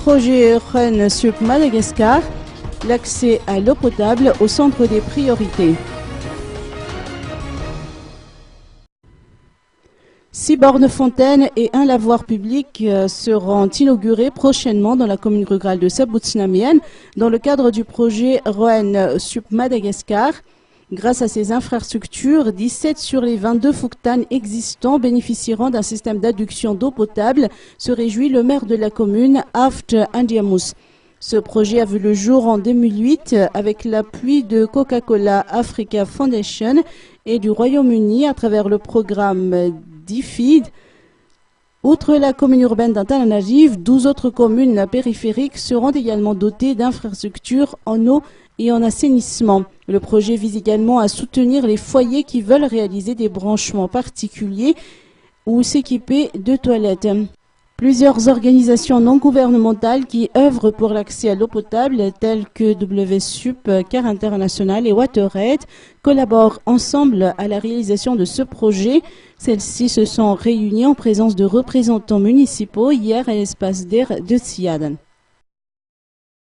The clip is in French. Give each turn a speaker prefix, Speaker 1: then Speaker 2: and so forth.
Speaker 1: projet REN SUP Madagascar, l'accès à l'eau potable au centre des priorités. 6 bornes fontaines et un lavoir public seront inaugurés prochainement dans la commune rurale de Saboutsnamienne dans le cadre du projet REN SUP Madagascar. Grâce à ces infrastructures, 17 sur les 22 fontaines existants bénéficieront d'un système d'adduction d'eau potable, se réjouit le maire de la commune, Aft Andiamous. Ce projet a vu le jour en 2008 avec l'appui de Coca-Cola Africa Foundation et du Royaume-Uni à travers le programme DFID. Outre la commune urbaine d'Antananarive, 12 autres communes périphériques seront également dotées d'infrastructures en eau et en assainissement. Le projet vise également à soutenir les foyers qui veulent réaliser des branchements particuliers ou s'équiper de toilettes. Plusieurs organisations non gouvernementales qui œuvrent pour l'accès à l'eau potable, telles que WSUP, CARE International et WaterAid, collaborent ensemble à la réalisation de ce projet. Celles-ci se sont réunies en présence de représentants municipaux hier à l'espace d'air de Tsiadan.